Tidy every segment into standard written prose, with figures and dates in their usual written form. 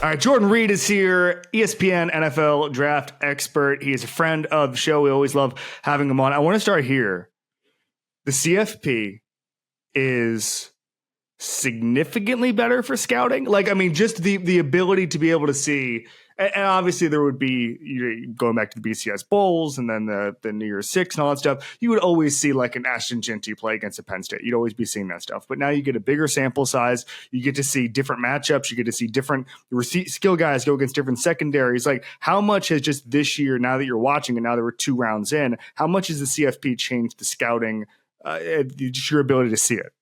All right, Jordan Reid is here, ESPN NFL draft expert. He is a friend of the show. We always love having him on. I want to start here. The CFP is significantly better for scouting. Just the ability to be able to see, and obviously there would be, going back to the BCS Bowls and then the New Year's Six and all that stuff, you would always see like an Ashton Jeanty play against a Penn State. You'd always be seeing that stuff. But now you get a bigger sample size. You get to see different matchups. You get to see different skill guys go against different secondaries. Like, how much has just this year, now that you're watching and now that we're 2 rounds in, how much has the CFP changed the scouting, just your ability to see it?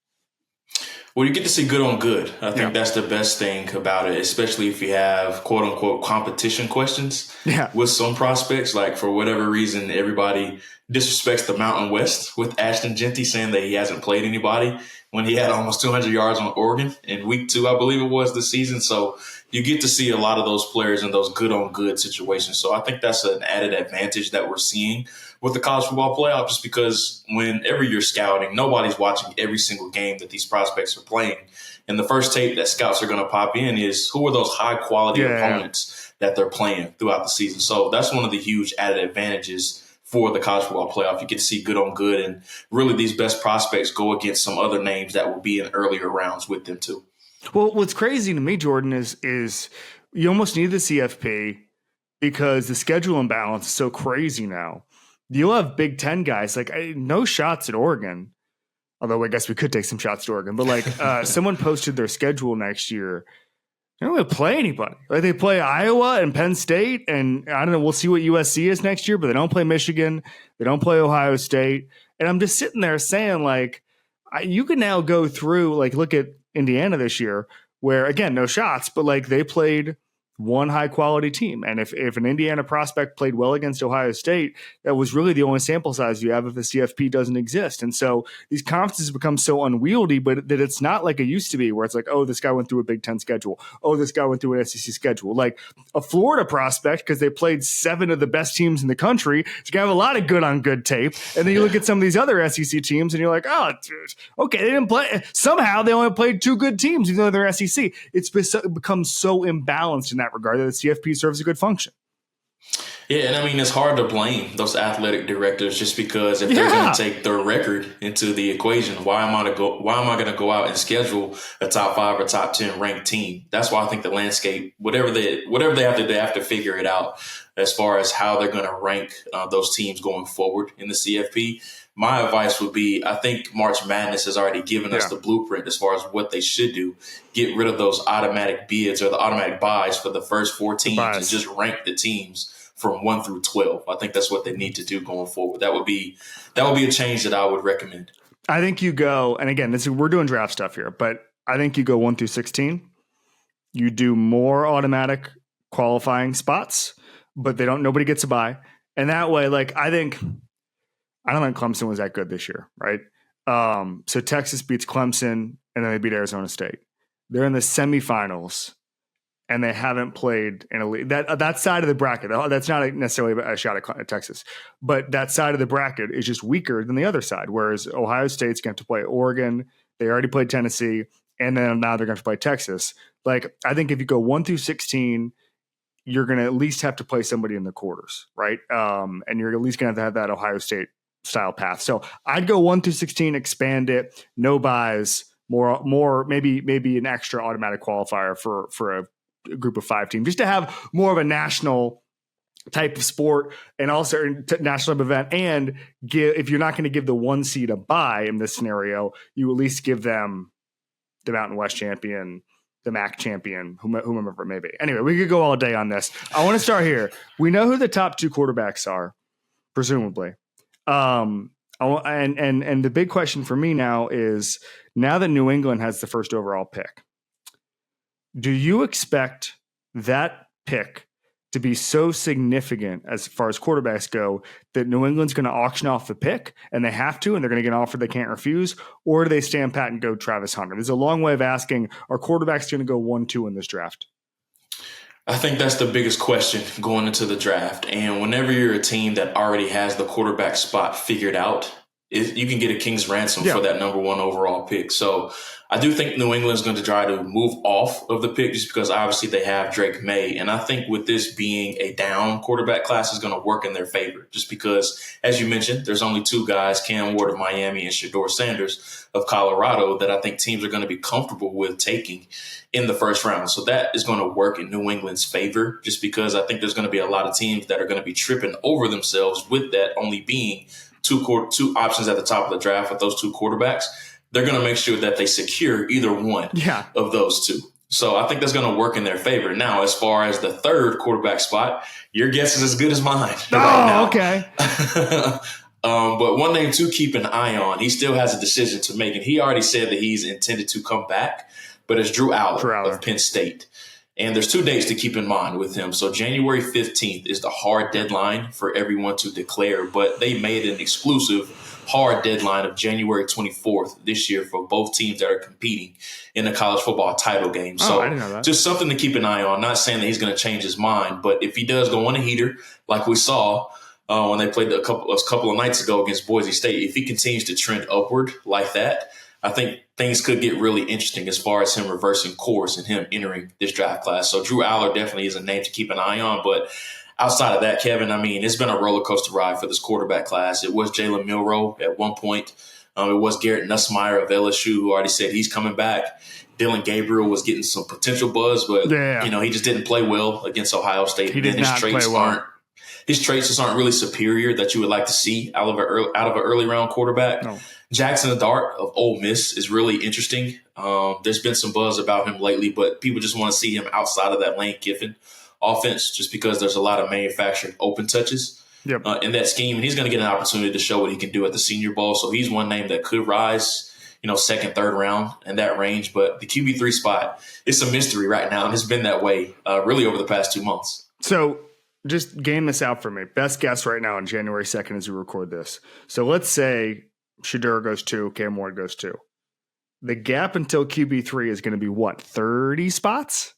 Well, you get to see good on good. I think that's the best thing about it, especially if you have quote unquote competition questions with some prospects. Like, for whatever reason, everybody disrespects the Mountain West with Ashton Jeanty saying that he hasn't played anybody when he had almost 200 yards on Oregon in week 2, I believe it was, this season. So you get to see a lot of those players in those good on good situations. So I think that's an added advantage that we're seeing with the college football playoff, just because whenever you're scouting, nobody's watching every single game that these prospects are playing. And the first tape that scouts are going to pop in is who are those high quality opponents that they're playing throughout the season. So that's one of the huge added advantages for the college football playoff. You get to see good on good, and really these best prospects go against some other names that will be in earlier rounds with them too. Well, what's crazy to me, Jordan, is you almost need the CFP because the schedule imbalance is so crazy now. You'll have Big Ten guys, like, no shots at Oregon, although I guess we could take some shots at Oregon. But like someone posted their schedule next year. They don't really play anybody. Like, they play Iowa and Penn State, and I don't know. We'll see what USC is next year, but they don't play Michigan. They don't play Ohio State. And I'm just sitting there saying, like, you can now go through, like, look at Indiana this year, where, again, no shots, but like they played one high quality team. And if an Indiana prospect played well against Ohio State, that was really the only sample size you have if the CFP doesn't exist. And so these conferences become so unwieldy, but that it's not like it used to be where it's like, oh, this guy went through a Big Ten schedule. Oh, this guy went through an SEC schedule. Like a Florida prospect, because they played 7 of the best teams in the country, is going to have a lot of good on good tape. And then you look at some of these other SEC teams and you're like, oh, okay, they didn't play. Somehow they only played 2 good teams, even though they're SEC. It's become so imbalanced in that regard that the CFP serves a good function. Yeah, and I mean, it's hard to blame those athletic directors just because if they're going to take their record into the equation, why am I going to go out and schedule a top 5 or top 10 ranked team? That's why I think the landscape, whatever they have to figure it out as far as how they're going to rank those teams going forward in the CFP. My advice would be, I think March Madness has already given us the blueprint as far as what they should do. Get rid of those automatic bids or the automatic buys for the first 4 teams and just rank the teams from 1 through 12. I think that's what they need to do going forward. That would be a change that I would recommend. I think you go, and again, we're doing draft stuff here, but I think you go 1 through 16. You do more automatic qualifying spots, but nobody gets a bye. And that way, like, I don't think Clemson was that good this year, right? So Texas beats Clemson, and then they beat Arizona State. They're in the semifinals, and they haven't played in a league. That side of the bracket, that's not necessarily a shot at Texas, but that side of the bracket is just weaker than the other side, whereas Ohio State's going to play Oregon. They already played Tennessee, and then now they're going to play Texas. Like, I think if you go 1 through 16, you're going to at least have to play somebody in the quarters, right? And you're at least going to have that Ohio State style path. So I'd go 1 through 16, expand it, no buys, more maybe an extra automatic qualifier for a group of 5 teams, just to have more of a national type of sport and also national event. And if you're not going to give the 1 seed a bye in this scenario, you at least give them the Mountain West champion, the MAC champion, whomever it may be. Anyway, we could go all day on this. I want to start here. We know who the top 2 quarterbacks are, presumably. And the big question for me now is, now that New England has the first overall pick, do you expect that pick to be so significant as far as quarterbacks go that New England's going to auction off the pick, and they have to, and they're going to get an offer they can't refuse? Or do they stand pat and go Travis Hunter? There's a long way of asking, are quarterbacks going to go 1-2 in this draft? I think that's the biggest question going into the draft. And whenever you're a team that already has the quarterback spot figured out, you can get a king's ransom for that number 1 overall pick. So I do think New England's going to try to move off of the pick just because obviously they have Drake May. And I think with this being a down quarterback class is going to work in their favor just because, as you mentioned, there's only 2 guys, Cam Ward of Miami and Shedeur Sanders of Colorado, that I think teams are going to be comfortable with taking in the first round. So that is going to work in New England's favor just because I think there's going to be a lot of teams that are going to be tripping over themselves with that only being two options at the top of the draft with those 2 quarterbacks. They're going to make sure that they secure either one of those 2. So I think that's going to work in their favor. Now, as far as the 3rd quarterback spot, your guess is as good as mine right now. Okay. But one name to keep an eye on, he still has a decision to make. And he already said that he's intended to come back, but it's Drew Aller of Penn State. And there's 2 dates to keep in mind with him. So January 15th is the hard deadline for everyone to declare, but they made an exclusive hard deadline of January 24th this year for both teams that are competing in the college football title game. So I didn't know that. Just something to keep an eye on. Not saying that he's going to change his mind, but if he does go on a heater, like we saw when they played a couple of nights ago against Boise State, if he continues to trend upward like that, I think things could get really interesting as far as him reversing course and him entering this draft class. So Drew Aller definitely is a name to keep an eye on, but outside of that, Kevin, I mean, it's been a roller coaster ride for this quarterback class. It was Jalen Milroe at one point. It was Garrett Nussmeier of LSU who already said he's coming back. Dylan Gabriel was getting some potential buzz, but he just didn't play well against Ohio State. He did not play well. His traits just aren't really superior that you would like to see out of an early round quarterback. No. Jackson Dart of Ole Miss is really interesting. There's been some buzz about him lately, but people just want to see him outside of that Lane Kiffin offense just because there's a lot of manufactured open touches in that scheme. And he's going to get an opportunity to show what he can do at the Senior Bowl. So he's one name that could rise, 2nd, 3rd round in that range. But the QB3 spot, it's a mystery right now, and it's been that way really over the past 2 months. So just game this out for me. Best guess right now on January 2nd as we record this. So let's say Shedeur goes 2, Cam Ward goes 2. The gap until QB3 is going to be what, 30 spots?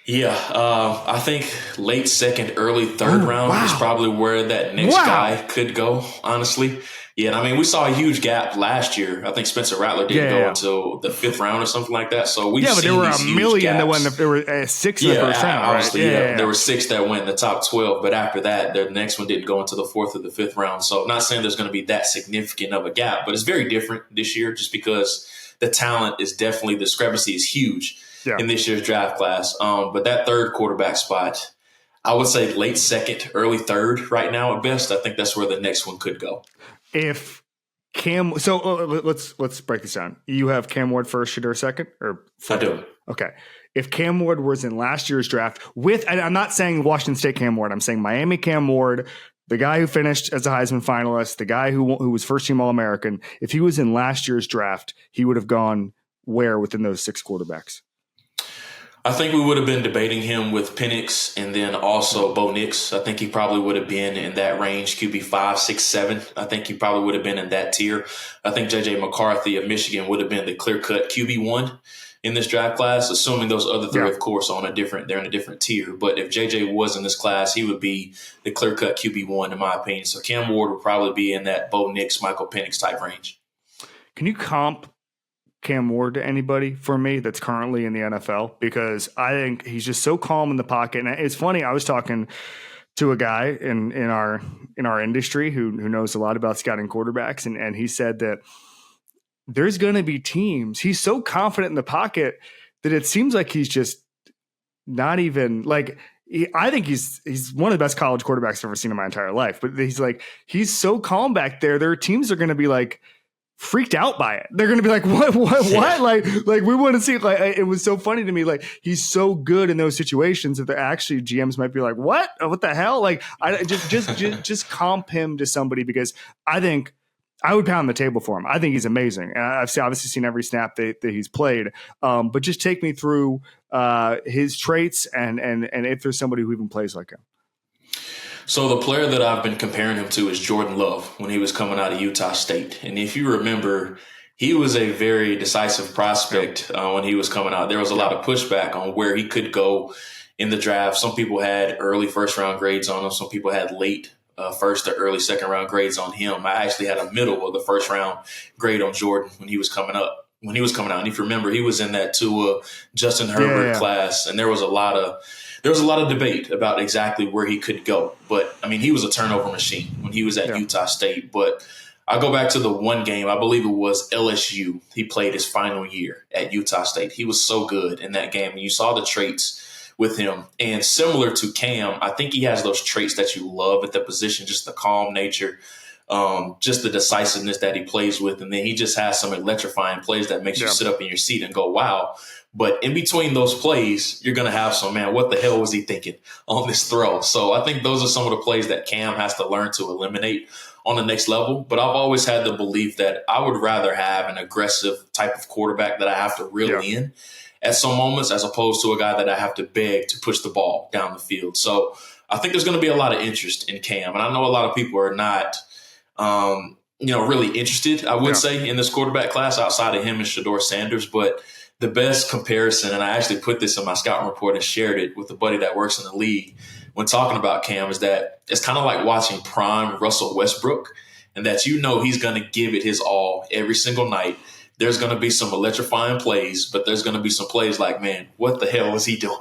Yeah, I think late 2nd, early 3rd round is probably where that next guy could go, honestly. Yeah, I mean, we saw a huge gap last year. I think Spencer Rattler didn't go until the 5th round or something like that. So we've but there were a million that went. There were 6 in the first round. Obviously, there were 6 that went in the top 12, but after that, the next one didn't go until the 4th or the 5th round. So I'm not saying there's going to be that significant of a gap, but it's very different this year just because the talent is definitely, the discrepancy is huge in this year's draft class. But that 3rd quarterback spot, I would say late 2nd, early 3rd right now at best. I think that's where the next one could go. If Cam, so let's break this down. You have Cam Ward first, Shedeur second, or I do. Okay. If Cam Ward was in last year's draft I'm not saying Washington State Cam Ward, I'm saying Miami Cam Ward, the guy who finished as a Heisman finalist, the guy who was first team All-American. If he was in last year's draft, he would have gone where within those 6 quarterbacks? I think we would have been debating him with Penix and then also Bo Nix. I think he probably would have been in that range, QB 5, 6, 7. I think he probably would have been in that tier. I think J.J. McCarthy of Michigan would have been the clear-cut QB 1 in this draft class, assuming those other 3, of course, they're in a different tier. But if J.J. was in this class, he would be the clear-cut QB 1, in my opinion. So Cam Ward would probably be in that Bo Nix, Michael Penix type range. Can you comp Cam Ward to anybody for me that's currently in the NFL? Because I think he's just so calm in the pocket. And it's funny, I was talking to a guy in our industry who knows a lot about scouting quarterbacks, and he said that there's going to be teams. He's so confident in the pocket that it seems like he's just not even like. I think he's one of the best college quarterbacks I've ever seen in my entire life. But he's so calm back there. Their teams are going to be like freaked out by it. They're going to be like, what? Like we want to see it. Like, it was so funny to me. Like, he's so good in those situations that actually GMs might be like, what the hell? Like, I just comp him to somebody, because I think I would pound the table for him. I think he's amazing. And I've obviously seen every snap that he's played. But just take me through his traits and if there's somebody who even plays like him. So the player that I've been comparing him to is Jordan Love when he was coming out of Utah State. And if you remember, he was a very decisive prospect when he was coming out. There was a lot of pushback on where he could go in the draft. Some people had early first-round grades on him. Some people had late first or early second round grades on him. I actually had a middle of the first round grade on Jordan when he was coming up. And if you remember, he was in that Tua Justin Herbert class, and there was a lot of debate about exactly where he could go. But I mean, he was a turnover machine when he was at Utah State. But I go back to the one game, I believe it was LSU. He played his final year at Utah State. He was so good in that game, and you saw the traits with him. And similar to Cam, I think he has those traits that you love at the position, just the calm nature, just the decisiveness that he plays with. And then he just has some electrifying plays that makes you sit up in your seat and go, wow. But in between those plays, you're going to have some, man, what the hell was he thinking on this throw? So I think those are some of the plays that Cam has to learn to eliminate on the next level. But I've always had the belief that I would rather have an aggressive type of quarterback that I have to reel in at some moments, as opposed to a guy that I have to beg to push the ball down the field. So I think there's going to be a lot of interest in Cam. And I know a lot of people are not, really interested, I would say, in this quarterback class outside of him and Shedeur Sanders. But the best comparison, and I actually put this in my scouting report and shared it with a buddy that works in the league when talking about Cam, is that it's kind of like watching prime Russell Westbrook, and that he's going to give it his all every single night. There's going to be some electrifying plays, but there's going to be some plays like, man, what the hell was he doing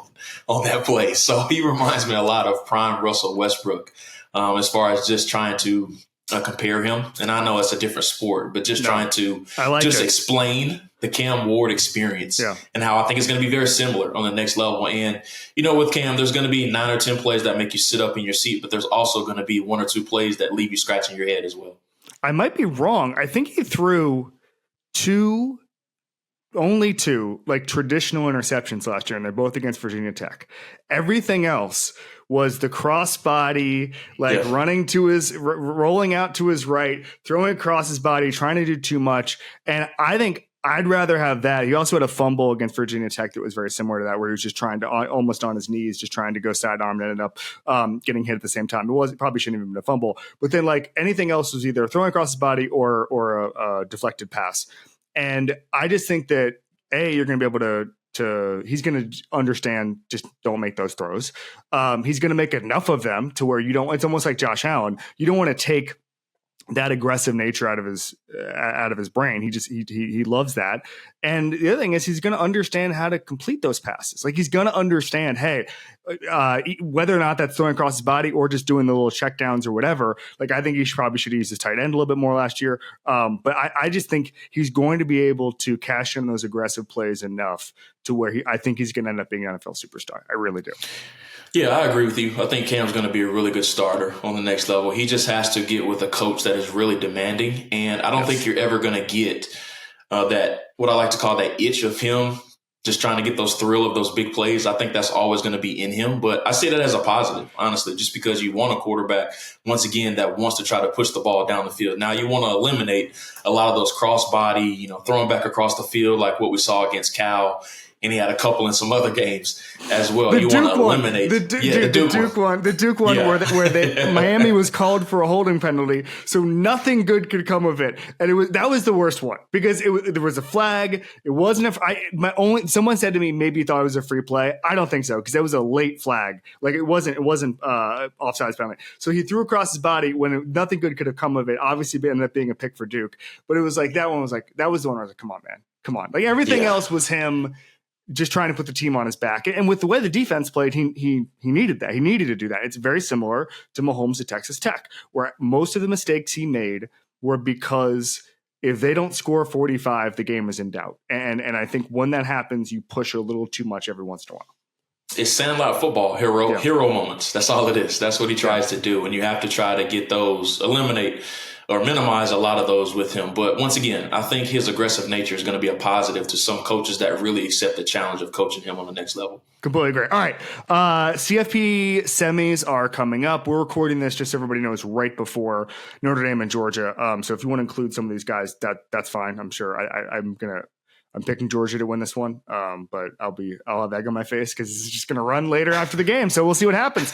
on that play? So he reminds me a lot of prime Russell Westbrook as far as just trying to compare him. And I know it's a different sport, but just trying to explain the Cam Ward experience and how I think it's going to be very similar on the next level. And, with Cam, there's going to be 9 or 10 plays that make you sit up in your seat, but there's also going to be 1 or 2 plays that leave you scratching your head as well. I might be wrong. I think he threw only two like traditional interceptions last year, and they're both against Virginia Tech. Everything else was the crossbody, running to rolling out to his right, throwing across his body, trying to do too much. And I think I'd rather have that. He also had a fumble against Virginia Tech that was very similar to that, where he was just trying to almost on his knees, just trying to go sidearm and ended up getting hit at the same time. It probably shouldn't have been a fumble, but then anything else was either throwing across his body or a deflected pass. And I just think that you're going to be able to he's going to understand, just don't make those throws. He's going to make enough of them to where it's almost like Josh Allen. You don't want to take that aggressive nature out of his brain. He loves that. And the other thing is he's going to understand how to complete those passes. Like, he's going to understand, whether or not that's throwing across his body or just doing the little checkdowns or whatever. Like, I think he probably should use his tight end a little bit more last year. But I just think he's going to be able to cash in those aggressive plays enough to where I think he's going to end up being an NFL superstar. I really do. Yeah, I agree with you. I think Cam's going to be a really good starter on the next level. He just has to get with a coach that is really demanding. And I don't think you're ever going to get that, what I like to call that itch of him just trying to get those thrill of those big plays. I think that's always going to be in him. But I see that as a positive, honestly, just because you want a quarterback, once again, that wants to try to push the ball down the field. Now you want to eliminate a lot of those crossbody, throwing back across the field like what we saw against Cal. And he had a couple in some other games as well. You want to eliminate the Duke one where Miami was called for a holding penalty, so nothing good could come of it. And that was the worst one because there was a flag. It wasn't someone said to me maybe he thought it was a free play. I don't think so, because that was a late flag. Like, it wasn't offsides penalty. So he threw across his body when nothing good could have come of it. Obviously, it ended up being a pick for Duke, but it was like that was the one where I was like, come on, man, come on. Like, everything else was him just trying to put the team on his back. And with the way the defense played, he needed that. He needed to do that. It's very similar to Mahomes at Texas Tech, where most of the mistakes he made were because if they don't score 45, the game is in doubt. And I think when that happens, you push a little too much every once in a while. It's Sandlot football, hero moments. That's all it is. That's what he tries to do. And you have to try to get those, eliminate or minimize a lot of those with him. But once again, I think his aggressive nature is going to be a positive to some coaches that really accept the challenge of coaching him on the next level. Completely agree. All right. CFP semis are coming up. We're recording this, just so everybody knows, right before Notre Dame and Georgia. So if you want to include some of these guys, that's fine. I'm sure I'm picking Georgia to win this one, but I'll have egg on my face because it's just going to run later after the game. So we'll see what happens.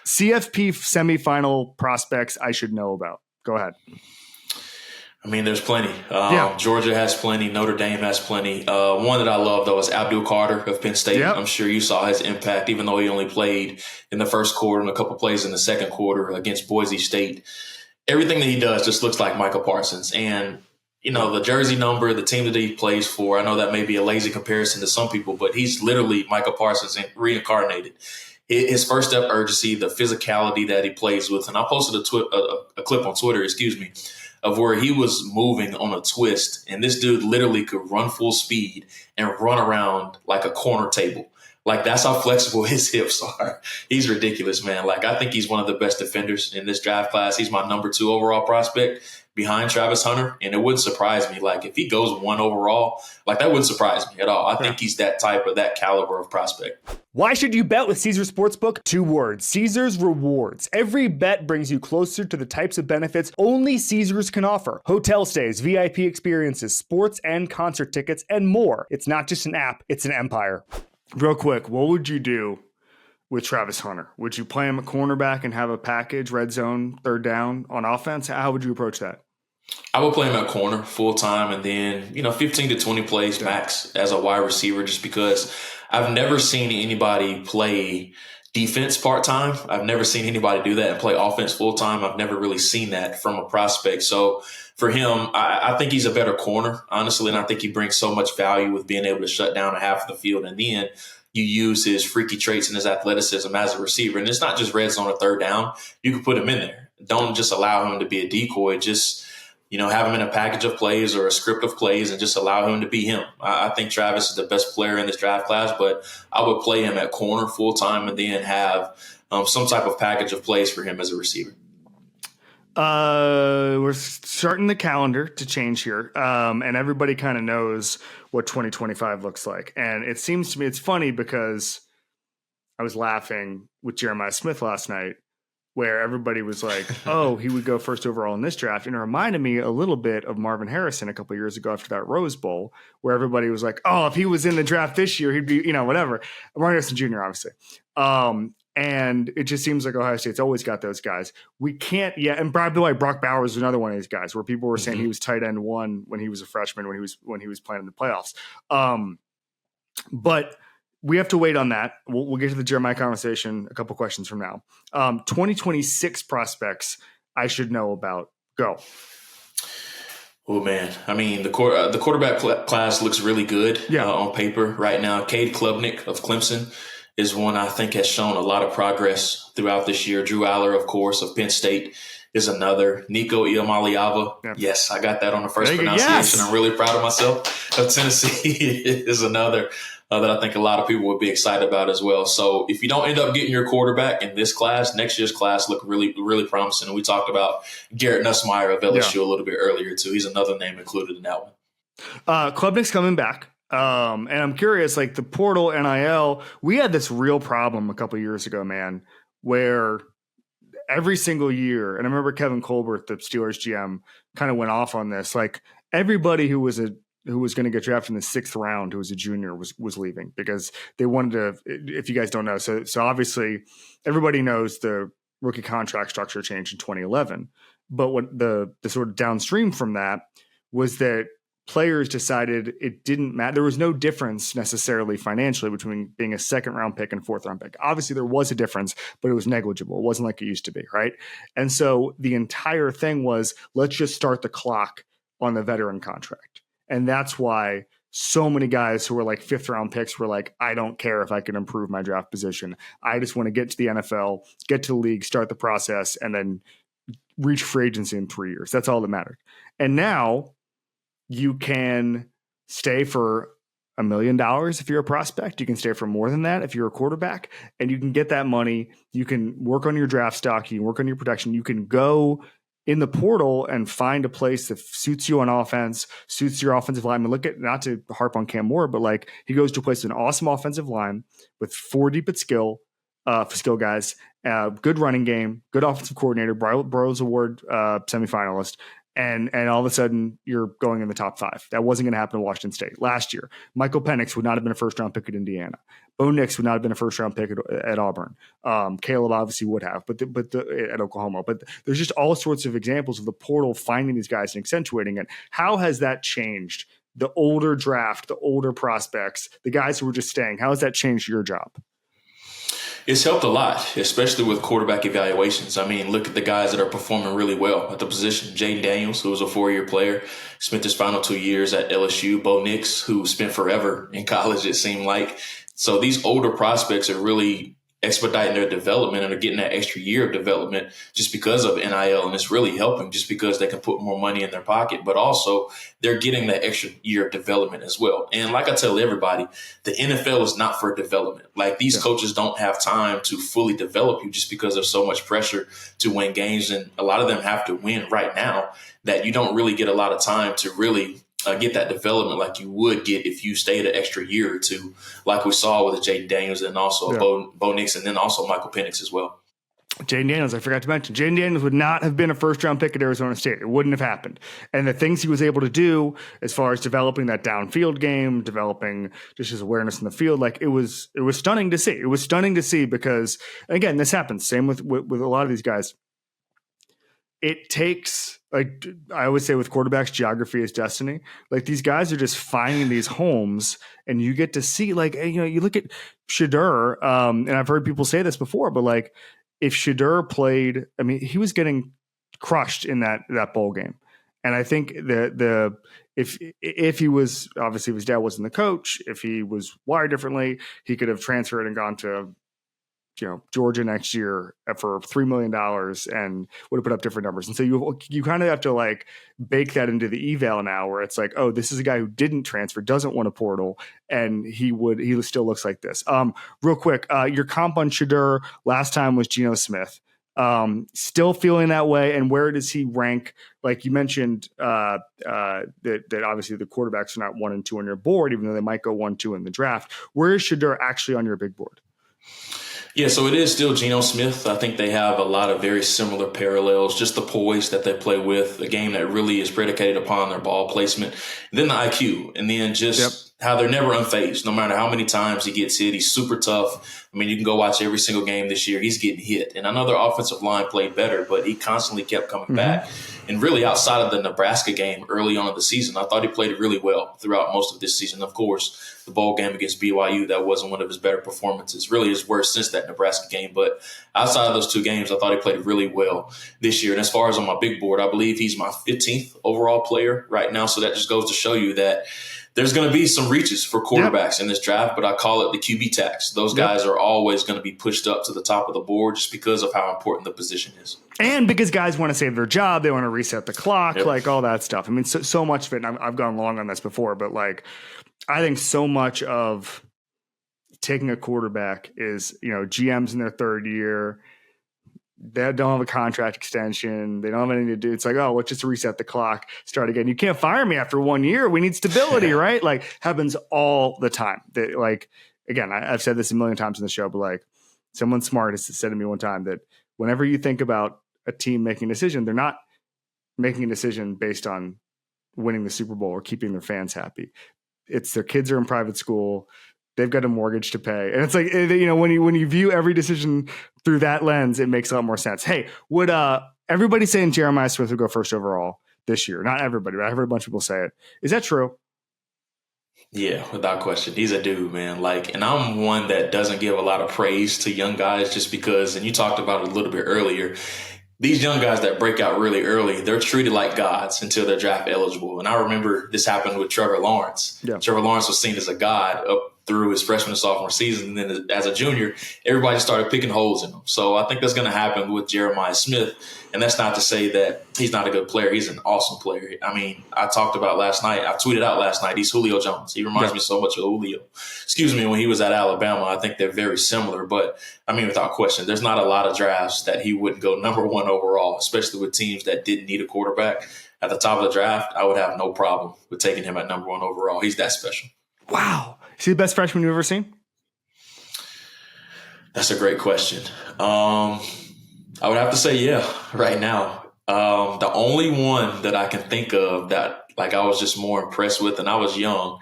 CFP semifinal prospects I should know about. Go ahead. I mean, there's plenty. Yeah. Georgia has plenty. Notre Dame has plenty. One that I love, though, is Abdul Carter of Penn State. Yep. I'm sure you saw his impact, even though he only played in the first quarter and a couple plays in the second quarter against Boise State. Everything that he does just looks like Micah Parsons. And, you know, the jersey number, the team that he plays for, I know that may be a lazy comparison to some people, but he's literally Micah Parsons reincarnated. His first step urgency, the physicality that he plays with. And I posted a clip on Twitter, of where he was moving on a twist, and this dude literally could run full speed and run around like a corner table. Like, that's how flexible his hips are. He's ridiculous, man. Like, I think he's one of the best defenders in this draft class. He's my number 2 overall prospect behind Travis Hunter, and it wouldn't surprise me. Like, if he goes 1 overall, like, that wouldn't surprise me at all. I think he's that caliber of prospect. Why should you bet with Caesars Sportsbook? 2 words: Caesars Rewards. Every bet brings you closer to the types of benefits only Caesars can offer. Hotel stays, VIP experiences, sports and concert tickets, and more. It's not just an app, it's an empire. Real quick, what would you do with Travis Hunter? Would you play him a cornerback and have a package, red zone, third down on offense? How would you approach that? I would play him at corner full time, and then, 15 to 20 plays max as a wide receiver, just because I've never seen anybody play defense part time. I've never seen anybody do that and play offense full time. I've never really seen that from a prospect. So for him, I think he's a better corner, honestly, and I think he brings so much value with being able to shut down a half of the field. And then you use his freaky traits and his athleticism as a receiver. And it's not just red zone or third down. You can put him in there. Don't just allow him to be a decoy. Just have him in a package of plays or a script of plays and just allow him to be him. I think Travis is the best player in this draft class, but I would play him at corner full time and then have some type of package of plays for him as a receiver. We're starting the calendar to change here, and everybody kind of knows what 2025 looks like. And it seems to me, it's funny because I was laughing with Jeremiah Smith last night, where everybody was like, oh, he would go first overall in this draft. And it reminded me a little bit of Marvin Harrison a couple of years ago after that Rose Bowl, where everybody was like, oh, if he was in the draft this year, he'd be, whatever. Marvin Harrison Jr., obviously. And it just seems like Ohio State's always got those guys. We can't yet. And by the way, Brock Bowers was another one of these guys where people were saying he was tight end 1 when he was a freshman, when he was playing in the playoffs. But we have to wait on that. We'll get to the Jeremiah conversation a couple questions from now. 2026 prospects I should know about. Go. Oh, man. I mean, the quarterback class looks really good on paper right now. Cade Klubnik of Clemson is one I think has shown a lot of progress throughout this year. Drew Aller, of course, of Penn State is another. Nico Iamaleava. Yep. Yes, I got that on the first pronunciation. Yes. I'm really proud of myself. Of Tennessee is another that I think a lot of people would be excited about as well. So if you don't end up getting your quarterback in this class, next year's class look really, really promising. And we talked about Garrett Nussmeier of LSU a little bit earlier, too. He's another name included in that one. Klubnik's coming back. And I'm curious, like the portal NIL, we had this real problem a couple of years ago, man, where every single year, and I remember Kevin Colbert, the Steelers GM, kind of went off on this. Like everybody who was going to get drafted in the 6th round, who was a junior, was leaving because they wanted to. If you guys don't know, so obviously everybody knows the rookie contract structure changed in 2011. But what the sort of downstream from that was that players decided it didn't matter. There was no difference necessarily financially between being a 2nd round pick and 4th round pick. Obviously there was a difference, but it was negligible. It wasn't like it used to be. Right. And so the entire thing was, let's just start the clock on the veteran contract. And that's why so many guys who were like 5th round picks were like, I don't care if I can improve my draft position. I just want to get to the NFL, get to the league, start the process, and then reach free agency in 3 years. That's all that mattered. And now you can stay for $1 million if you're a prospect. You can stay for more than that if you're a quarterback, and you can get that money. You can work on your draft stock. You can work on your production. You can go in the portal and find a place that suits you on offense, suits your offensive line. I mean, look at, not to harp on Cam Moore, but like he goes to a place with an awesome offensive line with 4 deep at skill guys, good running game, good offensive coordinator, Broyles Award semifinalist, And all of a sudden, you're going in the top 5. That wasn't going to happen in Washington State. Last year, Michael Penix would not have been a first-round pick at Indiana. Bo Nix would not have been a first-round pick at Auburn. Caleb obviously would have, but at Oklahoma. But there's just all sorts of examples of the portal finding these guys and accentuating it. How has that changed the older draft, the older prospects, the guys who were just staying? How has that changed your job? It's helped a lot, especially with quarterback evaluations. I mean, look at the guys that are performing really well at the position. Jaden Daniels, who was a 4-year player, spent his final 2 years at LSU. Bo Nix, who spent forever in college, it seemed like. So these older prospects are really expediting their development and are getting that extra year of development just because of NIL. And it's really helping just because they can put more money in their pocket, but also they're getting that extra year of development as well. And like I tell everybody, the NFL is not for development. Like these coaches don't have time to fully develop you just because there's so much pressure to win games. And a lot of them have to win right now that you don't really get a lot of time to really get that development like you would get if you stayed an extra year or two, like we saw with Jaden Daniels and also Bo Nix and then also Michael Penix as well. Jaden Daniels, I forgot to mention, Jaden Daniels would not have been a first-round pick at Arizona State. It wouldn't have happened. And the things he was able to do as far as developing that downfield game, developing just his awareness in the field, like it was stunning to see. It was stunning to see because, again, this happens. Same with a lot of these guys. It takes, like I always say with quarterbacks, geography is destiny. Like these guys are just finding these homes and you get to see, like, you look at Shedeur, and I've heard people say this before, but like if Shedeur played, I mean, he was getting crushed in that bowl game. And I think if he was, obviously if his dad wasn't the coach, if he was wired differently, he could have transferred and gone to Georgia next year for $3 million and would have put up different numbers. And so you kind of have to like bake that into the eval now where it's like, oh, this is a guy who didn't transfer, doesn't want a portal. And he still looks like this. Real quick, your comp on Shedeur last time was Geno Smith. Still feeling that way. And where does he rank? Like you mentioned, that obviously the quarterbacks are not 1 and 2 on your board, even though they might go 1-2 in the draft. Where is Shedeur actually on your big board? Yeah, so it is still Geno Smith. I think they have a lot of very similar parallels, just the poise that they play with, a game that really is predicated upon their ball placement, and then the IQ, and then just how they're never unfazed. No matter how many times he gets hit, he's super tough. I mean, you can go watch every single game this year. He's getting hit. And I know their offensive line played better, but he constantly kept coming back. And really outside of the Nebraska game early on in the season, I thought he played really well throughout most of this season. Of course, the bowl game against BYU, that wasn't one of his better performances. Really his worst since that Nebraska game. But outside of those 2 games, I thought he played really well this year. And as far as on my big board, I believe he's my 15th overall player right now. So that just goes to show you that there's going to be some reaches for quarterbacks in this draft, but I call it the QB tax. Those guys are always going to be pushed up to the top of the board just because of how important the position is. And because guys want to save their job, they want to reset the clock, like all that stuff. I mean, so much of it, and I've gone long on this before, but like I think so much of taking a quarterback is, GMs in their 3rd year, they don't have a contract extension. They don't have anything to do. It's like, oh, let's just reset the clock, start again. You can't fire me after 1 year. We need stability, right? Like happens all the time. Like, again, I've said this a million times in the show, but like someone smart has said to me one time that whenever you think about a team making a decision, they're not making a decision based on winning the Super Bowl or keeping their fans happy. It's their kids are in private school. They've got a mortgage to pay. And it's like, when you view every decision through that lens, it makes a lot more sense. Hey, would everybody saying Jeremiah Smith would go first overall this year? Not everybody, but I heard a bunch of people say it. Is that true? Yeah, without question. He's a dude, man. Like, and I'm one that doesn't give a lot of praise to young guys just because, and you talked about it a little bit earlier, these young guys that break out really early, they're treated like gods until they're draft eligible. And I remember this happened with Trevor Lawrence. Yeah. Trevor Lawrence was seen as a god up through his freshman and sophomore season. And then as a junior, everybody started picking holes in him. So I think that's going to happen with Jeremiah Smith. And that's not to say that he's not a good player. He's an awesome player. I mean, I tweeted out last night, he's Julio Jones. He reminds me so much of Julio. When he was at Alabama. I think they're very similar. But, I mean, without question, there's not a lot of drafts that he wouldn't go number 1 overall, especially with teams that didn't need a quarterback. At the top of the draft, I would have no problem with taking him at number 1 overall. He's that special. Wow. Is he the best freshman you've ever seen? That's a great question. I would have to say, yeah, right now. The only one that I can think of that like I was just more impressed with, and I was young,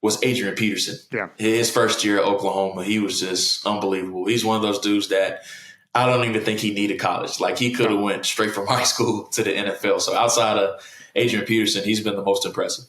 was Adrian Peterson. Yeah. His first year at Oklahoma, he was just unbelievable. He's one of those dudes that I don't even think he needed college. Like he could have went straight from high school to the NFL. So outside of Adrian Peterson, he's been the most impressive.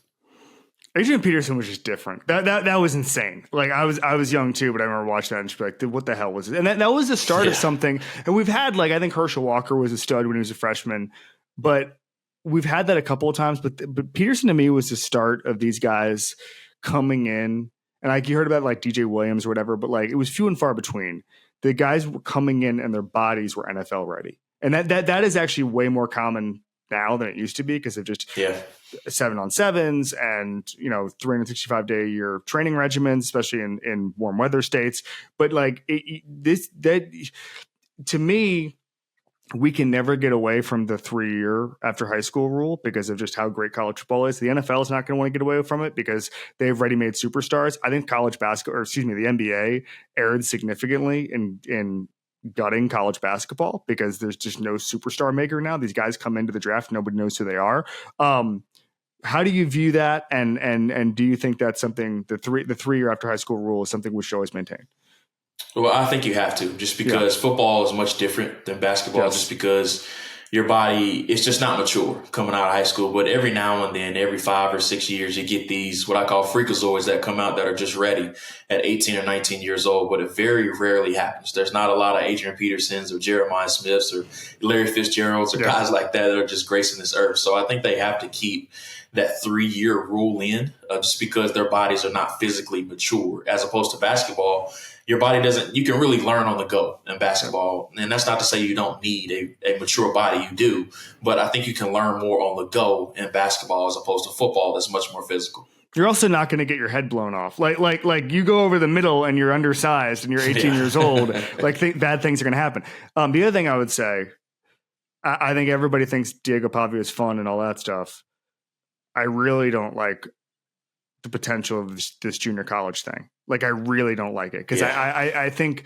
Adrian Peterson was just different. That was insane. Like I was young too, but I remember watching that and just be like, what the hell was it? And that was the start of something. And we've had like, I think Herschel Walker was a stud when he was a freshman, but we've had that a couple of times. But Peterson to me was the start of these guys coming in. And like you heard about like DJ Williams or whatever, but like it was few and far between. The guys were coming in and their bodies were NFL ready. And that is actually way more common now than it used to be because of just 7-on-7s and 365-day a year training regimens, especially in warm weather states. But like to me, we can never get away from the 3-year after high school rule because of just how great college football is. The NFL is not going to want to get away from it because they have ready-made superstars. I think the NBA erred significantly in gutting college basketball because there's just no superstar maker now. These guys come into the draft, nobody knows who they are. How do you view that? And do you think that's something the 3-year after high school rule is something we should always maintain? Well, I think you have to, just because football is much different than basketball, just because your body is just not mature coming out of high school. But every now and then, every 5 or 6 years, you get these what I call freakazoids that come out that are just ready at 18 or 19 years old. But it very rarely happens. There's not a lot of Adrian Petersons or Jeremiah Smiths or Larry Fitzgeralds or guys like that are just gracing this earth. So I think they have to keep that 3-year rule in just because their bodies are not physically mature, as opposed to basketball. Your body doesn't, you can really learn on the go in basketball. And that's not to say you don't need a mature body, you do. But I think you can learn more on the go in basketball as opposed to football that's much more physical. You're also not going to get your head blown off. Like you go over the middle and you're undersized and you're 18 years old, bad things are going to happen. The other thing I would say, I think everybody thinks Diego Pavia is fun and all that stuff. I really don't like the potential of this junior college thing. Like, I really don't like it because I think,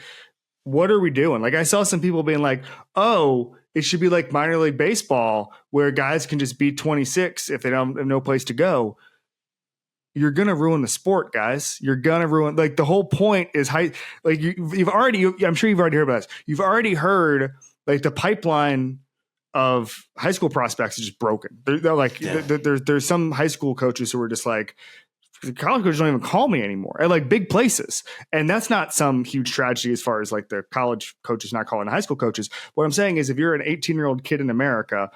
what are we doing? Like, I saw some people being like, oh, it should be like minor league baseball where guys can just be 26 if they don't have no place to go. You're going to ruin the sport, guys. You're going to ruin, like, the whole point is high. Like I'm sure you've already heard about this. You've already heard like the pipeline of high school prospects is just broken. They're like, there's some high school coaches who are just like, the college coaches don't even call me anymore at like big places. And that's not some huge tragedy as far as like the college coaches not calling the high school coaches. What I'm saying is if you're an 18-year-old kid in America,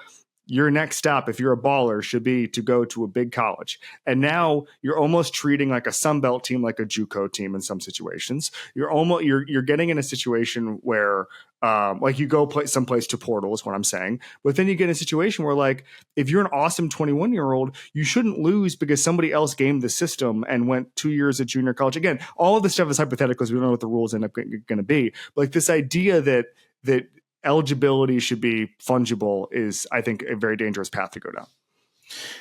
your next stop, if you're a baller, should be to go to a big college. And now you're almost treating like a Sunbelt team like a JUCO team in some situations. You're getting in a situation where like you go play someplace to portal is what I'm saying. But then you get in a situation where like if you're an awesome 21-year-old, you shouldn't lose because somebody else gamed the system and went 2 years at junior college. Again, all of this stuff is hypothetical because we don't know what the rules end up going to be. But like this idea that eligibility should be fungible is, I think, a very dangerous path to go down.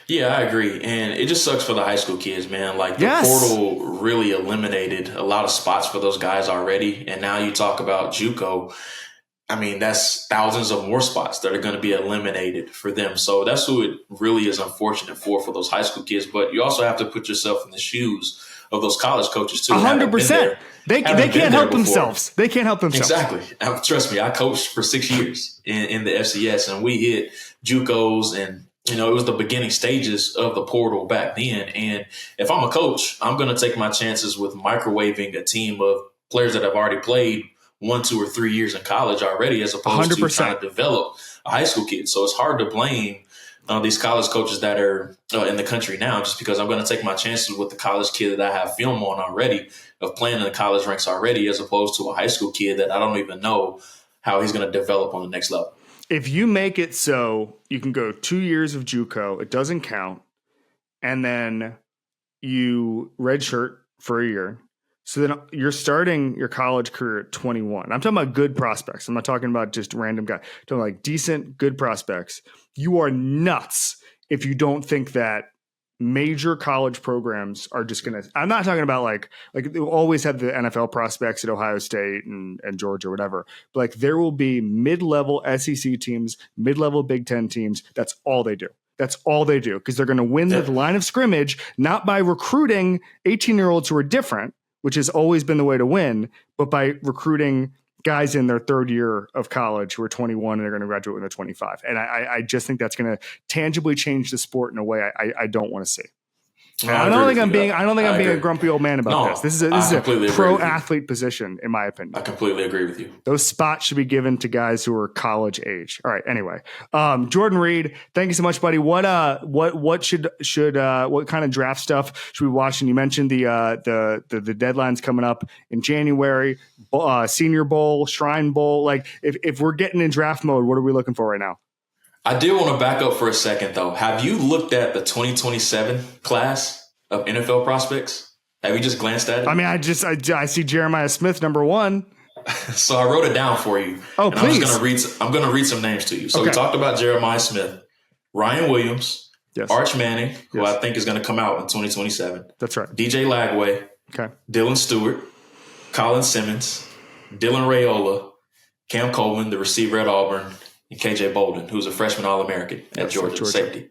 Yeah, I agree. And it just sucks for the high school kids, man. Like the portal really eliminated a lot of spots for those guys already. And now you talk about JUCO. I mean, that's thousands of more spots that are going to be eliminated for them. So that's who it really is unfortunate for those high school kids. But you also have to put yourself in the shoes of those college coaches too. 100%. They can't help themselves. They can't help themselves. Exactly. Trust me, I coached for 6 years in the FCS, and we hit JUCOs, and it was the beginning stages of the portal back then. And if I'm a coach, I'm going to take my chances with microwaving a team of players that have already played 1, 2, or 3 years in college already, as opposed 100%. To trying to develop a high school kid. So it's hard to blame these college coaches that are in the country now, just because I'm going to take my chances with the college kid that I have film on already of playing in the college ranks already, as opposed to a high school kid that I don't even know how he's going to develop on the next level. If you make it so you can go 2 years of JUCO, it doesn't count, and then you redshirt for a year, so then you're starting your college career at 21. I'm talking about good prospects. I'm not talking about just random guy. I'm talking about like decent, good prospects. You are nuts if you don't think that major college programs are just going to, I'm not talking about like they always have the NFL prospects at Ohio State and Georgia or whatever, but like there will be mid-level SEC teams, mid-level Big Ten teams. That's all they do. That's all they do, because they're going to win the line of scrimmage, not by recruiting 18-year-olds who are different, which has always been the way to win, but by recruiting guys in their third year of college who are 21 and they're going to graduate when they're 25. And I just think that's going to tangibly change the sport in a way I don't want to see. I don't think I'm being a grumpy old man about this. This is a pro athlete position, in my opinion. I completely agree with you. Those spots should be given to guys who are college age. All right. Anyway, Jordan Reid, thank you so much, buddy. What kind of draft stuff should we watch? And you mentioned the deadlines coming up in January, Senior Bowl, Shrine Bowl. Like if we're getting in draft mode, what are we looking for right now? I did want to back up for a second, though. Have you looked at the 2027 class of NFL prospects? Have you just glanced at it? I mean, I see Jeremiah Smith, number 1. So I wrote it down for you. Oh, please. I'm going to read some names to you. So we talked about Jeremiah Smith, Ryan Williams, Arch Manning, who I think is going to come out in 2027. That's right. DJ Lagway, Dylan Stewart, Colin Simmons, Dylan Raiola, Cam Coleman, the receiver at Auburn, and KJ Bolden, who's a freshman All-American at Georgia safety.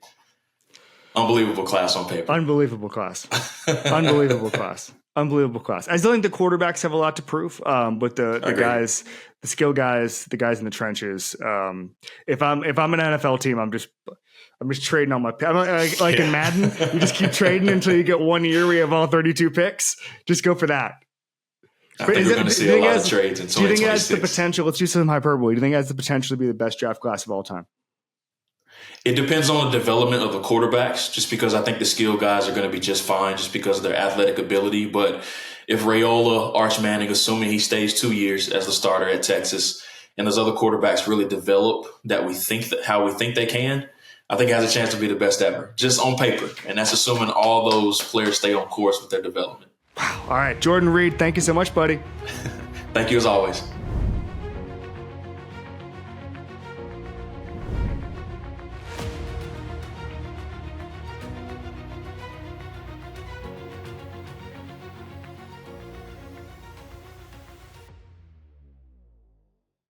Unbelievable class on paper. Unbelievable class. Unbelievable class. Unbelievable class. I still think the quarterbacks have a lot to prove, but the guys, the skill guys, the guys in the trenches. If I'm an NFL team, I'm just trading on my like in Madden. You just keep trading until you get 1 year where you have all 32 picks. Just go for that. I think we're going to see a lot of trades in 2026. Do you think it has the potential? Let's do some hyperbole. Do you think it has the potential to be the best draft class of all time? It depends on the development of the quarterbacks, just because I think the skill guys are going to be just fine just because of their athletic ability. But if Raiola, Arch Manning, assuming he stays 2 years as the starter at Texas, and those other quarterbacks really develop how we think they can, I think it has a chance to be the best ever, just on paper. And that's assuming all those players stay on course with their development. Wow. All right. Jordan Reid, thank you so much, buddy. Thank you as always.